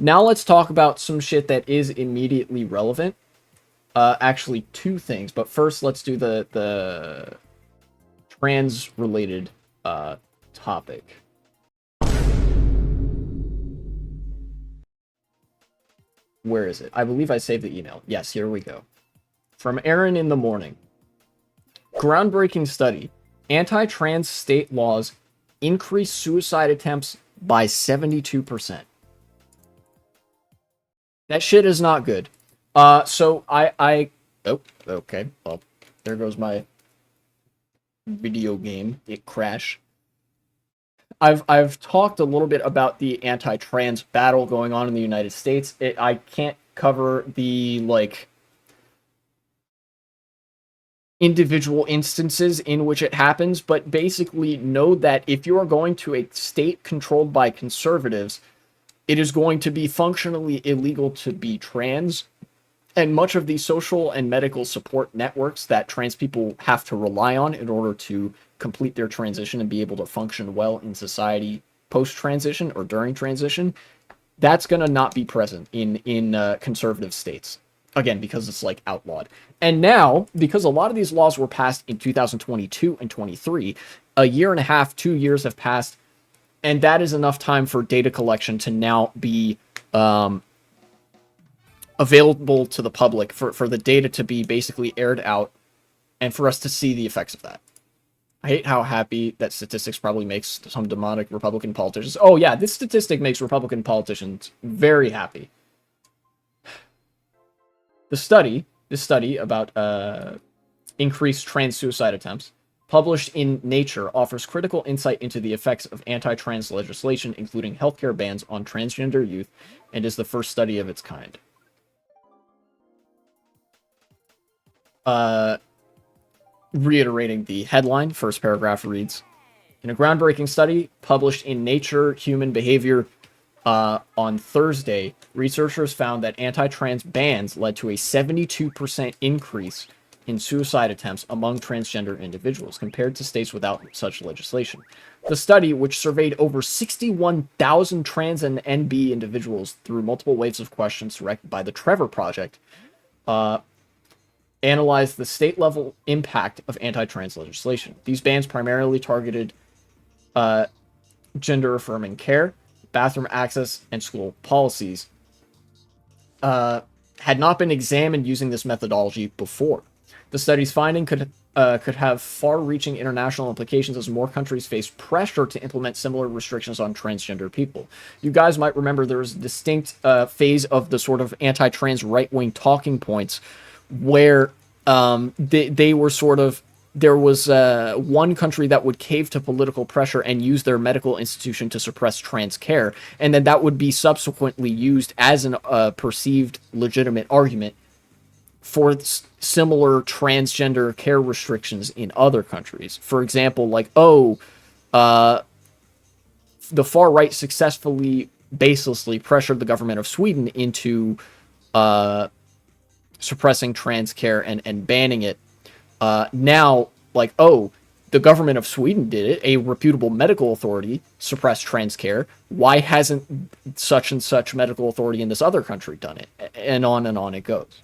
Now let's talk about some shit that is immediately relevant. Actually, two things, but first let's do the trans-related topic. Where is it? I believe I saved the email. Yes, here we go. From Aaron in the morning. Groundbreaking study. Anti-trans state laws increase suicide attempts by 72%. That shit is not good. So I oh, okay. Well, there goes my video game. It crashed. I've talked a little bit about the anti-trans battle going on in the United States. I can't cover the individual instances in which it happens, but basically know that if you are going to a state controlled by conservatives, it is going to be functionally illegal to be trans. And much of the social and medical support networks that trans people have to rely on in order to complete their transition and be able to function well in society post-transition or during transition, that's going to not be present in conservative states. Again, because it's outlawed. And now, because a lot of these laws were passed in 2022 and 23, a year and a half, 2 years have passed, and that is enough time for data collection to now be available to the public, for the data to be basically aired out, and for us to see the effects of that. I hate how happy that statistics probably makes some demonic Republican politicians. Oh yeah, this statistic makes Republican politicians very happy. This study about increased trans suicide attempts, published in Nature, offers critical insight into the effects of anti-trans legislation, including healthcare bans on transgender youth, and is the first study of its kind. Reiterating the headline, first paragraph reads, in a groundbreaking study published in Nature Human Behavior on Thursday, researchers found that anti-trans bans led to a 72% increase in suicide attempts among transgender individuals compared to states without such legislation. The study, which surveyed over 61,000 trans and NB individuals through multiple waves of questions directed by the Trevor Project, analyzed the state-level impact of anti-trans legislation. These bans primarily targeted gender-affirming care, bathroom access, and school policies. Had not been examined using this methodology before. The study's finding could have far-reaching international implications as more countries face pressure to implement similar restrictions on transgender people. You guys might remember there was a distinct phase of the sort of anti-trans right-wing talking points where they were sort of, there was one country that would cave to political pressure and use their medical institution to suppress trans care, and then that would be subsequently used as a perceived legitimate argument for similar transgender care restrictions in other countries. For example, the far right successfully, baselessly pressured the government of Sweden into suppressing trans care and banning it. Now, the government of Sweden did it, a reputable medical authority suppressed trans care. Why hasn't such and such medical authority in this other country done it? And on it goes.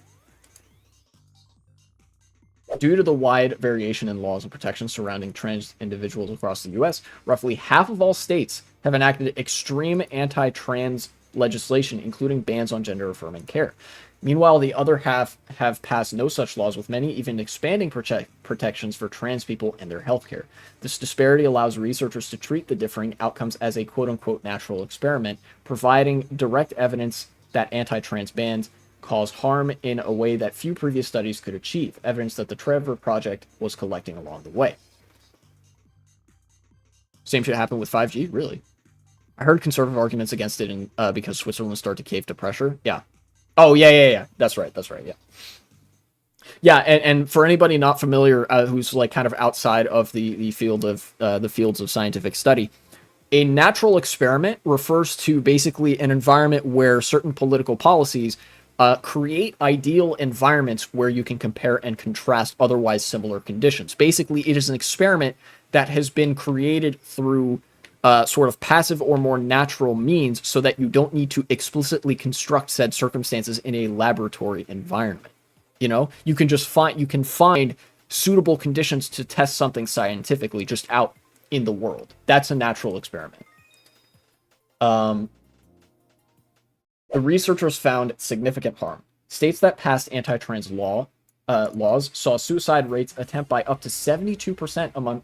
Due to the wide variation in laws and protections surrounding trans individuals across the U.S., roughly half of all states have enacted extreme anti-trans legislation, including bans on gender-affirming care. Meanwhile, the other half have passed no such laws, with many even expanding protections for trans people and their healthcare. This disparity allows researchers to treat the differing outcomes as a quote-unquote natural experiment, providing direct evidence that anti-trans bans cause harm in a way that few previous studies could achieve, evidence that the Trevor Project was collecting along the way. Same shit happened with 5G, really. I heard conservative arguments against it because Switzerland started to cave to pressure. Yeah. Oh, yeah. That's right, yeah. Yeah, and for anybody not familiar who's kind of outside of the field of the fields of scientific study, a natural experiment refers to basically an environment where certain political policies create ideal environments where you can compare and contrast otherwise similar conditions. Basically, it is an experiment that has been created through sort of passive or more natural means so that you don't need to explicitly construct said circumstances in a laboratory environment. You know, you can find suitable conditions to test something scientifically just out in the world. That's a natural experiment. The researchers found significant harm. States that passed anti-trans laws saw suicide rates attempt by up to 72%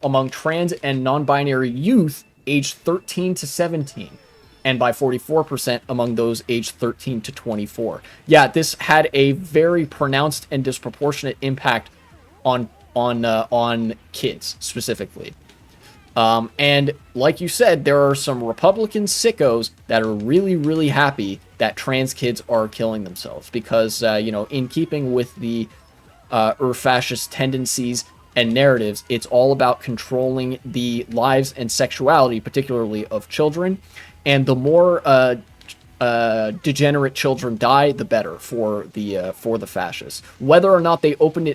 among trans and non-binary youth aged 13 to 17, and by 44% among those aged 13 to 24. Yeah, this had a very pronounced and disproportionate impact on kids specifically. And like you said, there are some Republican sickos that are really, really happy that trans kids are killing themselves because, in keeping with the fascist tendencies and narratives, it's all about controlling the lives and sexuality, particularly of children. And the more degenerate children die, the better for the fascists. Whether or not they openly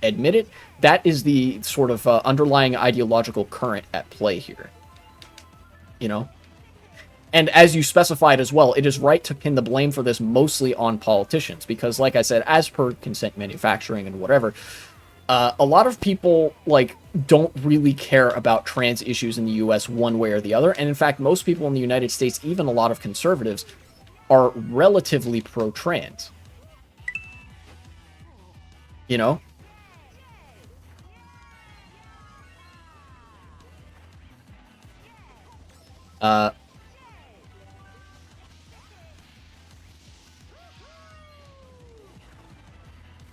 admit it, that is the sort of underlying ideological current at play here. You know? And as you specified as well, it is right to pin the blame for this mostly on politicians, because like I said, as per consent manufacturing and whatever, a lot of people don't really care about trans issues in the US one way or the other. And in fact, most people in the United States, even a lot of conservatives, are relatively pro-trans. You know?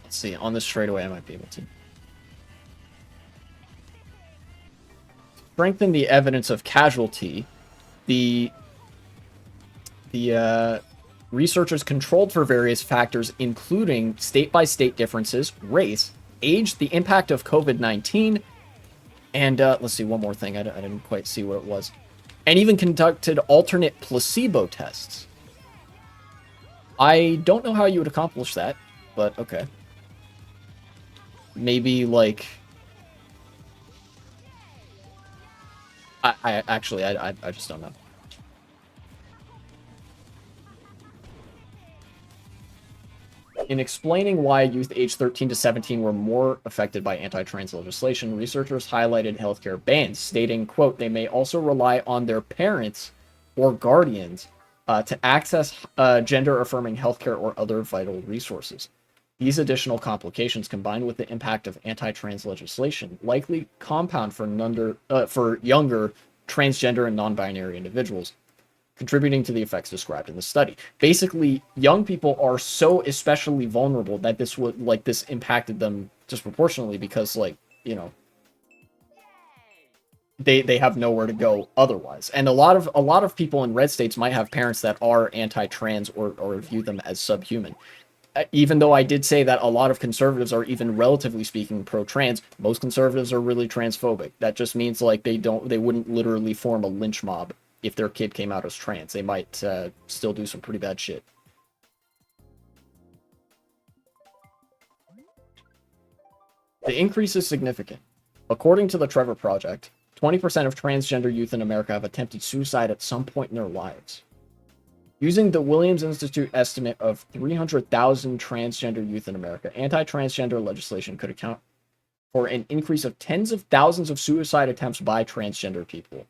Let's see, on this straightaway I might be able to. Strengthen the evidence of casualty. The researchers controlled for various factors, including state-by-state differences, race, age, the impact of COVID-19, and let's see, one more thing. I didn't quite see what it was. And even conducted alternate placebo tests. I don't know how you would accomplish that, but okay. Maybe, I just don't know. In explaining why youth aged 13 to 17 were more affected by anti-trans legislation, researchers highlighted healthcare bans, stating, quote, they may also rely on their parents or guardians to access gender-affirming healthcare or other vital resources. These additional complications, combined with the impact of anti-trans legislation, likely compound for younger transgender and non-binary individuals, contributing to the effects described in the study. Basically, young people are so especially vulnerable that this impacted them disproportionately because, they have nowhere to go otherwise. And a lot of people in red states might have parents that are anti-trans or view them as subhuman. Even though I did say that a lot of conservatives are, even relatively speaking, pro-trans, most conservatives are really transphobic. That just means they wouldn't literally form a lynch mob if their kid came out as trans. They might still do some pretty bad shit. The increase is significant. According to the Trevor Project, 20% of transgender youth in America have attempted suicide at some point in their lives. Using the Williams Institute estimate of 300,000 transgender youth in America, anti-transgender legislation could account for an increase of tens of thousands of suicide attempts by transgender people.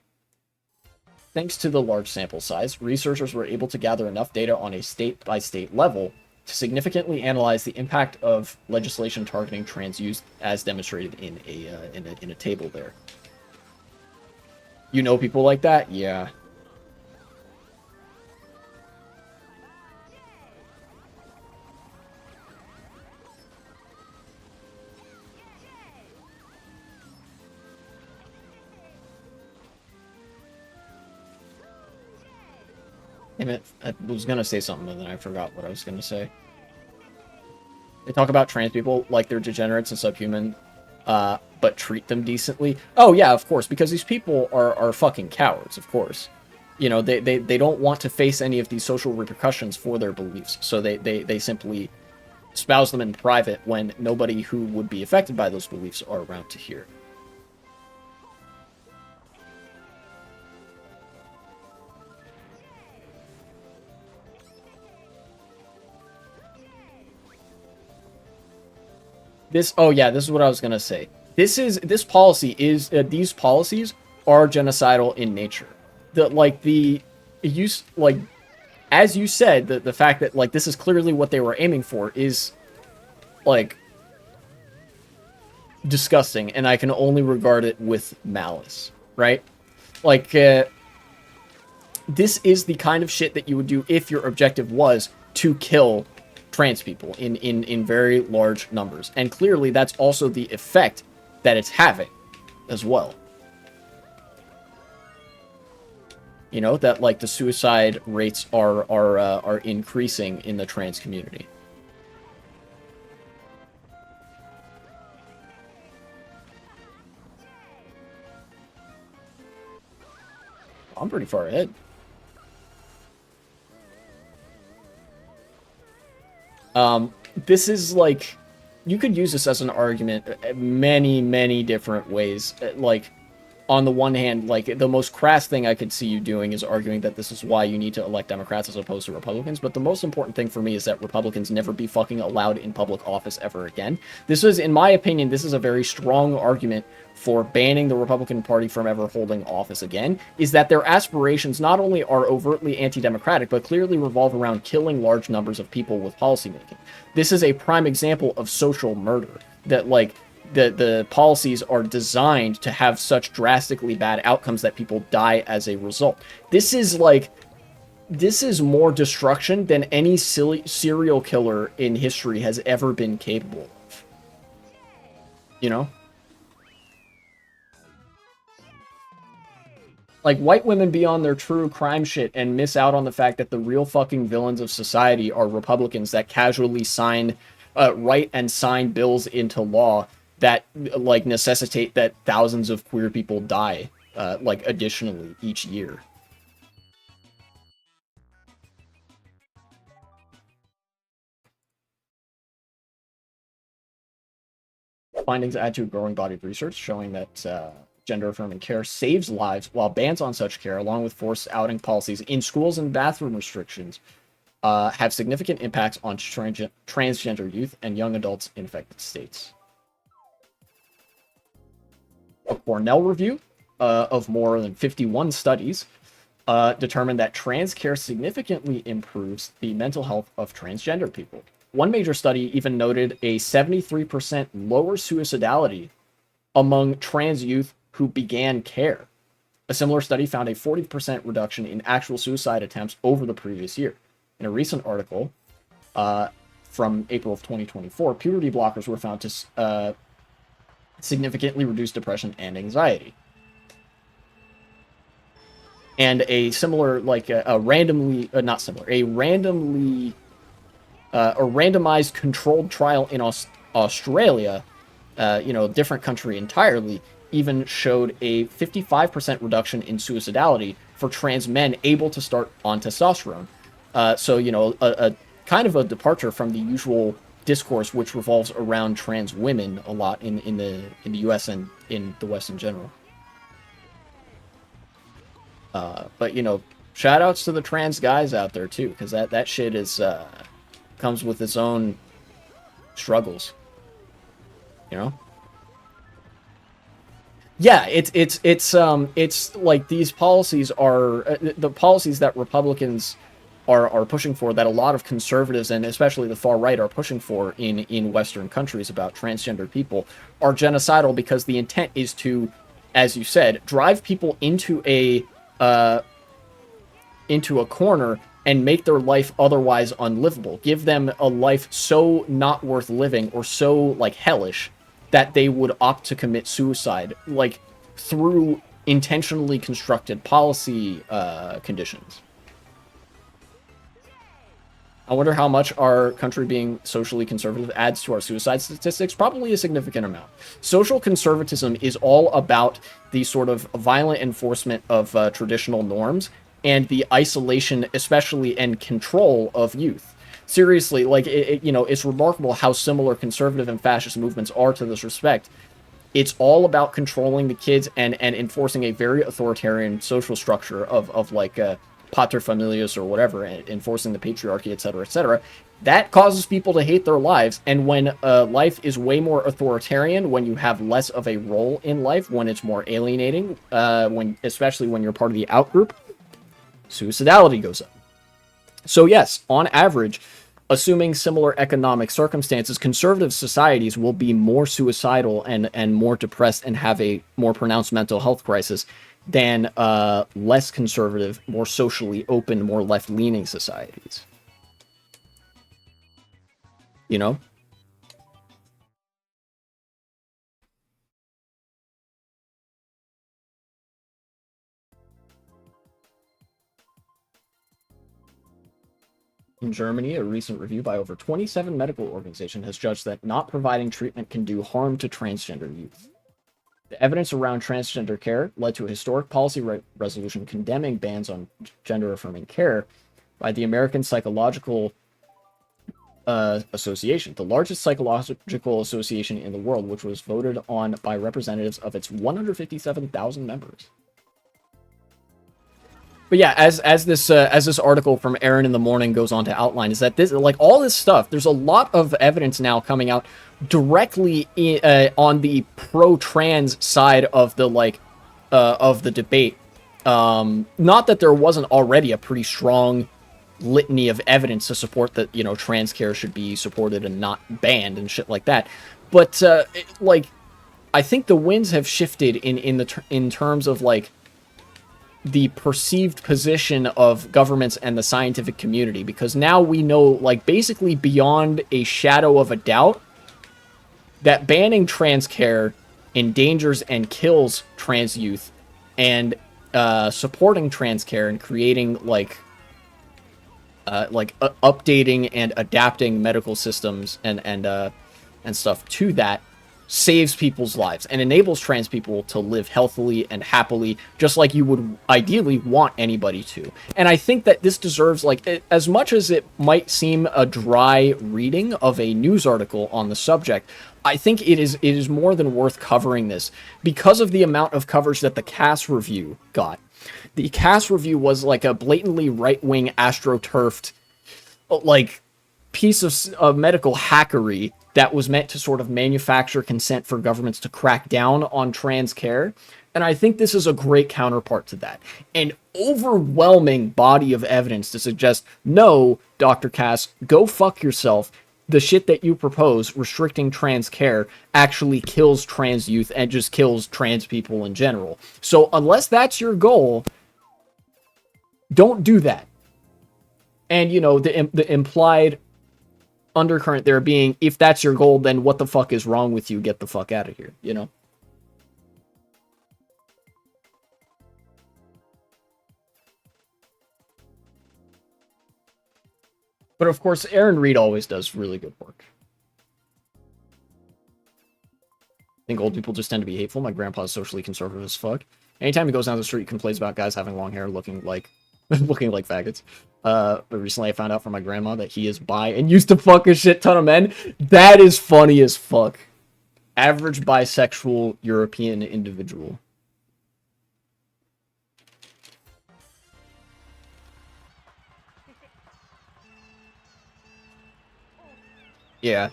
Thanks to the large sample size, researchers were able to gather enough data on a state-by-state level to significantly analyze the impact of legislation targeting trans youth, as demonstrated in a table there. You know people like that? Yeah. Damn it, I was gonna say something and then I forgot what I was gonna say. They talk about trans people like they're degenerates and subhuman, but treat them decently. Oh yeah, of course, because these people are fucking cowards, of course. You know, they don't want to face any of these social repercussions for their beliefs, so they simply espouse them in private when nobody who would be affected by those beliefs are around to hear. this, oh yeah, this is what I was gonna say. This policy is, these policies are genocidal in nature. The use, like, as you said, the fact that, like, this is clearly what they were aiming for is, like, disgusting, and I can only regard it with malice, right? Like, this is the kind of shit that you would do if your objective was to kill trans people in very large numbers. And clearly that's also the effect that it's having as well. You know, that, like, the suicide rates are increasing in the trans community. I'm pretty far ahead. This is, like, you could use this as an argument many, many different ways. Like, on the one hand, like, the most crass thing I could see you doing is arguing that this is why you need to elect Democrats as opposed to Republicans. But the most important thing for me is that Republicans never be fucking allowed in public office ever again. This is, in my opinion, this is a very strong argument for banning the Republican Party from ever holding office again, is that their aspirations not only are overtly anti-democratic, but clearly revolve around killing large numbers of people with policymaking. This is a prime example of social murder, that, like, the policies are designed to have such drastically bad outcomes that people die as a result. This is, like, this is more destruction than any serial killer in history has ever been capable of. You know? Like, white women be on their true crime shit and miss out on the fact that the real fucking villains of society are Republicans that casually write and sign bills into law that, like, necessitate that thousands of queer people die, like, additionally each year. Findings add to a growing body of research showing that gender-affirming care saves lives, while bans on such care, along with forced outing policies in schools and bathroom restrictions, have significant impacts on transgender youth and young adults in affected states. A Cornell review of more than 51 studies determined that trans care significantly improves the mental health of transgender people. One major study even noted a 73% lower suicidality among trans youth who began care. A similar study found a 40% reduction in actual suicide attempts over the previous year. In a recent article from April of 2024, puberty blockers were found to significantly reduce depression and anxiety. And a similar, like, a randomized controlled trial in Australia, you know, a different country entirely, even showed a 55% reduction in suicidality for trans men able to start on testosterone. So, you know, a kind of a departure from the usual discourse, which revolves around trans women a lot in the U.S. and in the West in general. But, you know, shout outs to the trans guys out there too, because that shit is comes with its own struggles. You know? Yeah, it's like these policies are the policies that Republicans are pushing for, that a lot of conservatives and especially the far right are pushing for in Western countries about transgender people, are genocidal, because the intent is to, as you said, drive people into a corner and make their life otherwise unlivable. Give them a life so not worth living or so, like, hellish that they would opt to commit suicide, like, through intentionally constructed policy conditions. I wonder how much our country being socially conservative adds to our suicide statistics. Probably a significant amount. Social conservatism is all about the sort of violent enforcement of traditional norms and the isolation, especially, and control of youth. Seriously, like, you know, it's remarkable how similar conservative and fascist movements are to this respect. It's all about controlling the kids and enforcing a very authoritarian social structure of like, paterfamilias or whatever, enforcing the patriarchy, etc., that causes people to hate their lives. And when life is way more authoritarian, when you have less of a role in life, when it's more alienating, especially when you're part of the outgroup, suicidality goes up. So yes, on average, assuming similar economic circumstances, conservative societies will be more suicidal and more depressed and have a more pronounced mental health crisis than less conservative, more socially open, more left-leaning societies. You know? In Germany, a recent review by over 27 medical organizations has judged that not providing treatment can do harm to transgender youth. The evidence around transgender care led to a historic policy resolution condemning bans on gender-affirming care by the American Psychological Association, the largest psychological association in the world, which was voted on by representatives of its 157,000 members. But yeah, as this article from Aaron in the Morning goes on to outline, is that this, like, all this stuff, there's a lot of evidence now coming out directly on the pro-trans side of the of the debate. Not that there wasn't already a pretty strong litany of evidence to support that, you know, trans care should be supported and not banned and shit like that. But like, I think the winds have shifted in terms of like the perceived position of governments and the scientific community, because now we know, like, basically beyond a shadow of a doubt that banning trans care endangers and kills trans youth, and supporting trans care and creating updating and adapting medical systems and stuff to that saves people's lives and enables trans people to live healthily and happily, just like you would ideally want anybody to. And I think that this deserves, like, as much as it might seem a dry reading of a news article on the subject, I think it is more than worth covering this because of the amount of coverage that the Cass review got. The Cass review was like a blatantly right-wing astroturfed, like, piece of medical hackery that was meant to sort of manufacture consent for governments to crack down on trans care. And I think this is a great counterpart to that. An overwhelming body of evidence to suggest, no, Dr. Cass, go fuck yourself. The shit that you propose, restricting trans care, actually kills trans youth and just kills trans people in general. So unless that's your goal, don't do that. And, you know, the implied undercurrent there being, if that's your goal, then what the fuck is wrong with you? Get the fuck out of here, you know? But of course, Aaron Reed always does really good work. I think old people just tend to be hateful. My grandpa's socially conservative as fuck. Anytime he goes down the street, he complains about guys having long hair looking like faggots. But recently I found out from my grandma that he is bi and used to fuck a shit ton of men. That is funny as fuck. Average bisexual European individual. Yeah.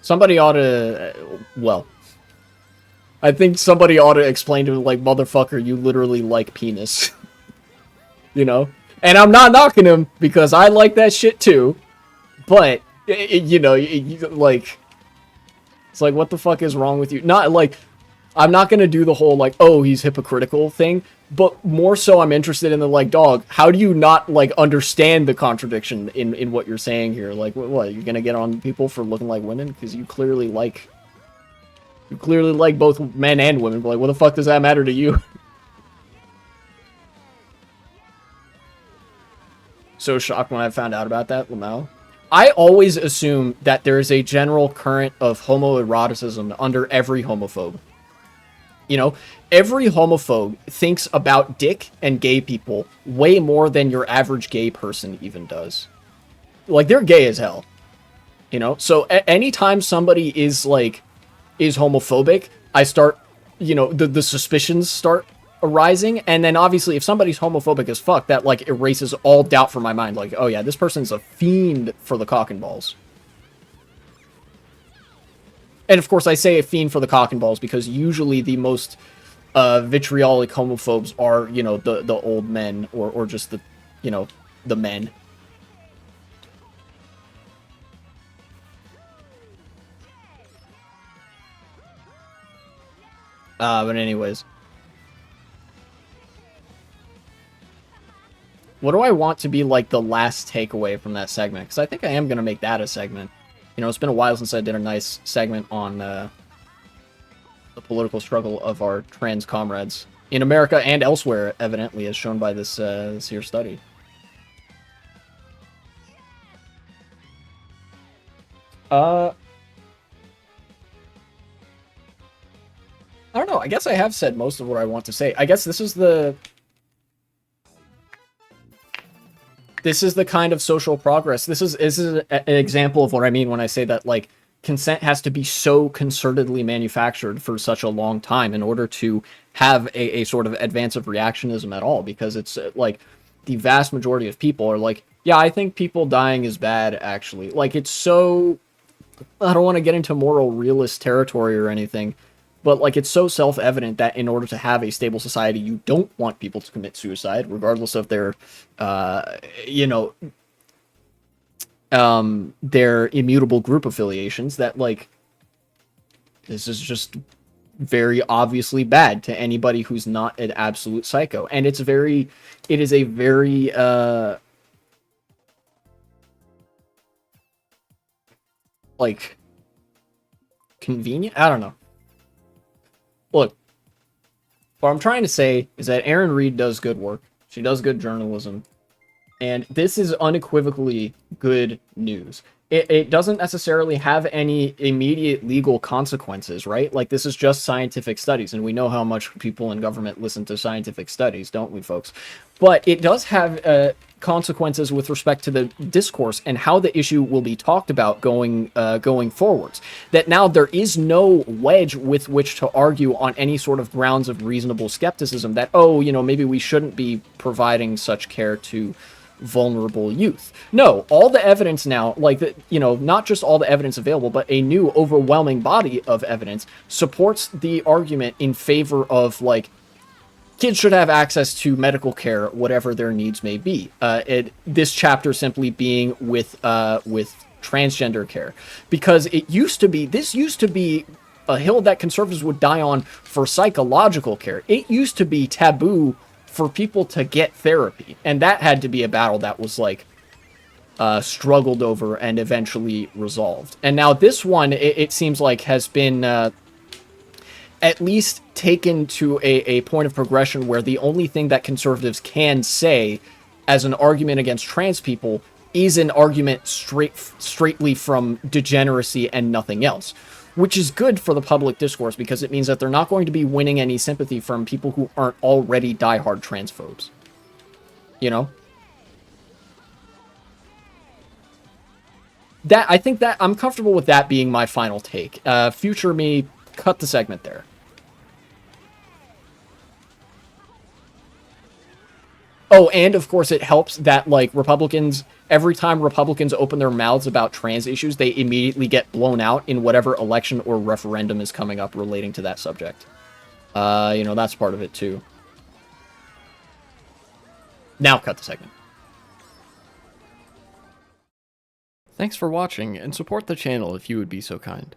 Somebody ought to, well, I think somebody ought to explain to him, like, motherfucker, you literally like penis. You know? And I'm not knocking him, because I like that shit too. But, you know, like, it's like, what the fuck is wrong with you? Not, like, I'm not gonna do the whole, like, oh, he's hypocritical thing. But more so, I'm interested in the, like, dog, how do you not, like, understand the contradiction in what you're saying here? Like, what, you're gonna get on people for looking like women? Because you clearly like both men and women, but, like, what the fuck does that matter to you? So shocked when I found out about that, Lamau. I always assume that there is a general current of homoeroticism under every homophobe. You know, every homophobe thinks about dick and gay people way more than your average gay person even does. Like, they're gay as hell. You know? So anytime somebody is, like, is homophobic, I start, you know, the suspicions start arising, and then obviously if somebody's homophobic as fuck, that like erases all doubt from my mind. Like, oh yeah, this person's a fiend for the cock and balls. And of course, I say a fiend for the cock and balls because usually the most vitriolic homophobes are, you know, the old men or just the, you know, the men. But anyways. What do I want to be, like, the last takeaway from that segment? Because I think I am going to make that a segment. You know, it's been a while since I did a nice segment on the political struggle of our trans comrades in America and elsewhere, evidently, as shown by this here study. I don't know. I guess I have said most of what I want to say. I guess this is the kind of social progress. This is an example of what I mean when I say that, like, consent has to be so concertedly manufactured for such a long time in order to have a sort of advance of reactionism at all, because it's like the vast majority of people are like, yeah, I think people dying is bad, actually. Like, it's so, I don't want to get into moral realist territory or anything, but like, it's so self-evident that in order to have a stable society, you don't want people to commit suicide, regardless of their, you know, their immutable group affiliations, that like, this is just very obviously bad to anybody who's not an absolute psycho. And it is a very, like, convenient? I don't know. Look, what I'm trying to say is that Erin Reed does good work. She does good journalism. And this is unequivocally good news. It doesn't necessarily have any immediate legal consequences, right? Like, this is just scientific studies, and we know how much people in government listen to scientific studies, don't we, folks? But it does have consequences with respect to the discourse and how the issue will be talked about going forwards. That now there is no wedge with which to argue on any sort of grounds of reasonable skepticism that, oh, you know, maybe we shouldn't be providing such care to vulnerable youth. No, all the evidence now, like, you know, not just all the evidence available, but a new overwhelming body of evidence supports the argument in favor of, like, kids should have access to medical care, whatever their needs may be. This chapter simply being with transgender care, because this used to be a hill that conservatives would die on for psychological care. It used to be taboo for people to get therapy, and that had to be a battle that was, like, struggled over and eventually resolved. And now this one, it seems like, has been at least taken to a point of progression where the only thing that conservatives can say as an argument against trans people is an argument straightly from degeneracy and nothing else, which is good for the public discourse, because it means that they're not going to be winning any sympathy from people who aren't already diehard transphobes. You know? I think that I'm comfortable with that being my final take. Future me, cut the segment there. Oh, and of course it helps that, like, Republicans, every time Republicans open their mouths about trans issues, they immediately get blown out in whatever election or referendum is coming up relating to that subject. You know, that's part of it too. Now cut the segment. Thanks for watching, and support the channel if you would be so kind.